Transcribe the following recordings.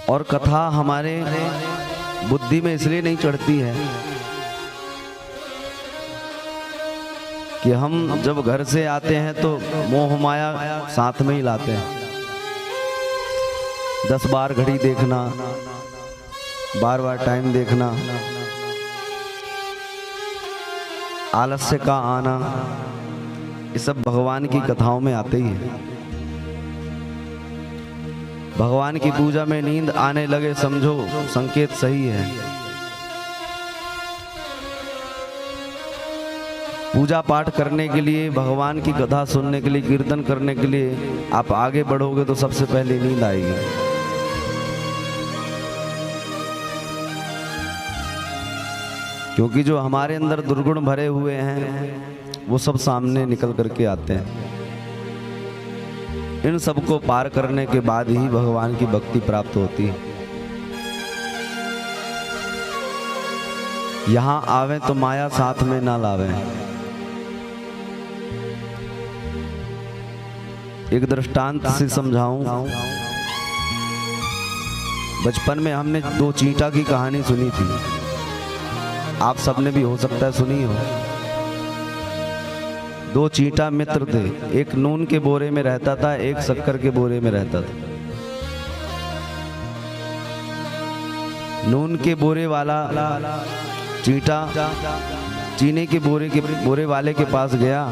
और कथा हमारे बुद्धि में इसलिए नहीं चढ़ती है कि हम जब घर से आते हैं तो मोह माया साथ में ही लाते हैं। 10 बार घड़ी देखना, बार बार टाइम देखना, आलस्य का आना, ये सब भगवान की कथाओं में आते ही है। भगवान की पूजा में नींद आने लगे, समझो संकेत सही है। पूजा पाठ करने के लिए, भगवान की कथा सुनने के लिए, कीर्तन करने के लिए आप आगे बढ़ोगे तो सबसे पहले नींद आएगी। क्योंकि जो हमारे अंदर दुर्गुण भरे हुए हैं वो सब सामने निकल करके आते हैं। इन सबको पार करने के बाद ही भगवान की भक्ति प्राप्त होती है। यहां आवे तो माया साथ में ना लावे। एक दृष्टांत से समझाऊं। बचपन में हमने 2 चींटा की कहानी सुनी थी, आप सबने भी हो सकता है सुनी हो। 2 चींटा मित्र थे, एक नून के बोरे में रहता था, एक शक्कर के बोरे में रहता था। नून के बोरे वाला चींटा चीनी के बोरे वाले के पास गया।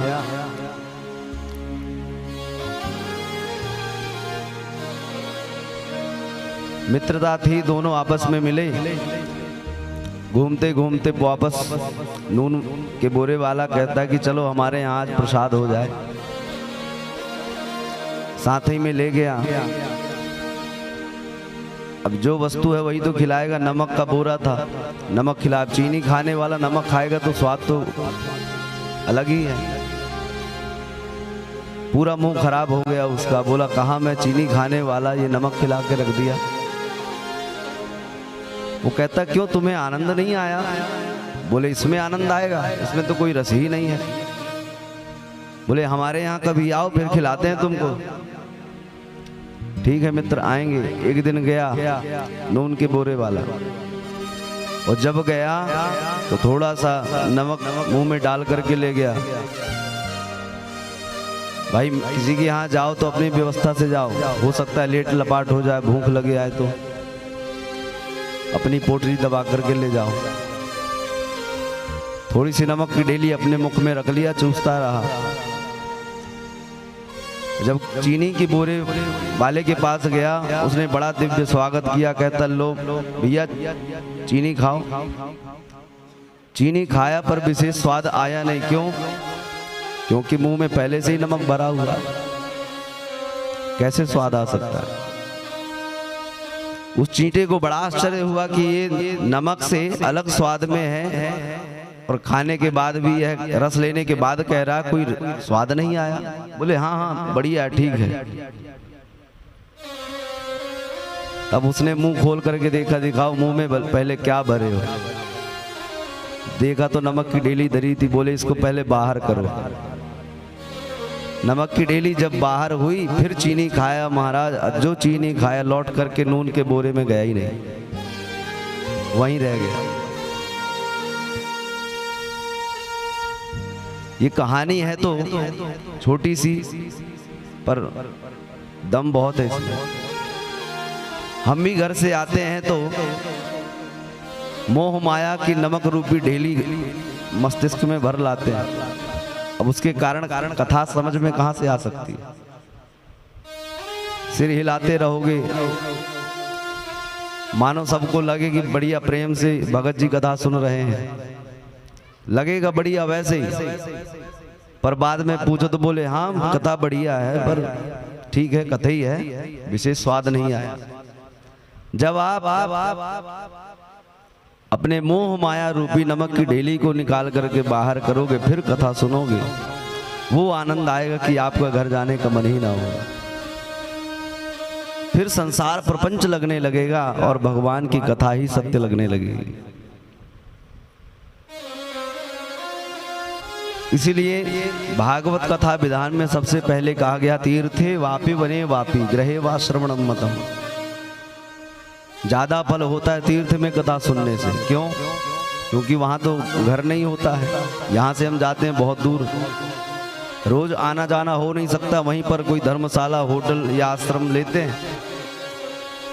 मित्रता थी, दोनों आपस में मिले। घूमते घूमते वापस नून के बोरे वाला कहता है कि चलो हमारे यहाँ आज प्रसाद हो जाए। साथ ही में ले गया। अब जो वस्तु है वही तो खिलाएगा। नमक का बोरा था, नमक खिला। चीनी खाने वाला नमक खाएगा तो स्वाद तो अलग ही है। पूरा मुंह खराब हो गया उसका। बोला कहाँ मैं चीनी खाने वाला, ये नमक खिला के रख दिया। वो कहता क्यों, तुम्हें आनंद नहीं आया? बोले इसमें आनंद आएगा, इसमें तो कोई रस ही नहीं है। बोले हमारे यहाँ कभी आओ, फिर खिलाते हैं तुमको। ठीक है मित्र, आएंगे। एक दिन गया नून के बोरे वाला, और जब गया तो थोड़ा सा नमक मुंह में डाल करके ले गया। भाई किसी के यहाँ जाओ तो अपनी व्यवस्था से जाओ, हो सकता है लेट लपाट हो जाए, भूख लगे आए तो अपनी पोटली दबा करके ले जाओ। थोड़ी सी नमक की डेली अपने मुख में रख लिया, चूसता रहा। जब चीनी की बोरे वाले के पास गया, उसने बड़ा दिव्य स्वागत किया। कहता लो भैया चीनी खाओ। चीनी खाया पर विशेष स्वाद आया नहीं। क्यों? क्योंकि मुंह में पहले से ही नमक भरा हुआ। कैसे स्वाद आ सकता है? उस चींटे को बड़ा आश्चर्य हुआ कि ये नमक से अलग स्वाद में है, और खाने के बाद भी यह रस लेने के बाद कह रहा कोई स्वाद नहीं आया। बोले हाँ हाँ बढ़िया है, ठीक है। तब उसने मुंह खोल करके देखा, दिखाओ मुंह में पहले क्या भरे हो। देखा तो नमक की डेली धरी थी। बोले इसको पहले बाहर करो। नमक की डेली जब बाहर हुई, फिर चीनी खाया महाराज। जो चीनी खाया लौट करके नून के बोरे में गया ही नहीं, वहीं रह गया। ये कहानी है तो छोटी सी, पर दम बहुत है इसमें। हम भी घर से आते हैं तो मोह माया की नमक रूपी ढेली मस्तिष्क में भर लाते हैं। अब उसके कारण कथा समझ में कहां से आ सकती है? सिर हिलाते रहोगे, मानो सबको लगे कि बढ़िया प्रेम से भगत जी कथा सुन रहे हैं। लगेगा बढ़िया वैसे ही, पर बाद में पूछो तो बोले हाँ कथा बढ़िया है, पर ठीक है कथा ही है, विशेष स्वाद नहीं आया। जब आप अपने मोह माया रूपी नमक की ढेली को निकाल करके बाहर करोगे, फिर कथा सुनोगे, वो आनंद आएगा कि आपका घर जाने का मन ही ना होगा। फिर संसार प्रपंच लगने लगेगा और भगवान की कथा ही सत्य लगने लगेगी। इसीलिए भागवत कथा विधान में सबसे पहले कहा गया तीर्थे वापि वने वापि ग्रहे वा श्रवणम मतम। ज़्यादा फल होता है तीर्थ में कथा सुनने से। क्यों? क्योंकि वहाँ तो घर नहीं होता है। यहाँ से हम जाते हैं बहुत दूर, रोज आना जाना हो नहीं सकता। वहीं पर कोई धर्मशाला, होटल या आश्रम लेते हैं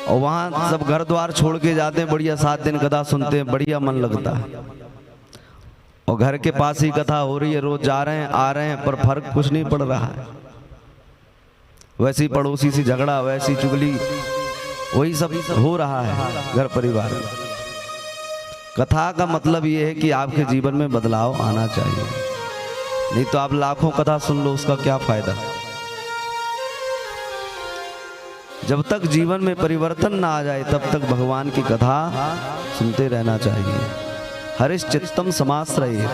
और वहाँ सब घर द्वार छोड़ के जाते हैं। बढ़िया 7 दिन कथा सुनते हैं, बढ़िया मन लगता है। और घर के पास ही कथा हो रही है, रोज जा रहे हैं आ रहे हैं, पर फर्क कुछ नहीं पड़ रहा है। वैसी पड़ोसी से झगड़ा, वैसी चुगली, वही सब हो रहा है घर परिवार में। कथा का मतलब ये है कि आपके जीवन में बदलाव आना चाहिए। नहीं तो आप लाखों कथा सुन लो, उसका क्या फायदा। जब तक जीवन में परिवर्तन ना आ जाए तब तक भगवान की कथा सुनते रहना चाहिए। हरिश्चित्तम समाश्रये।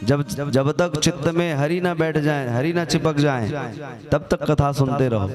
जब तक चित्त में हरि ना बैठ जाए, हरि ना चिपक जाए, तब तक कथा सुनते रहो।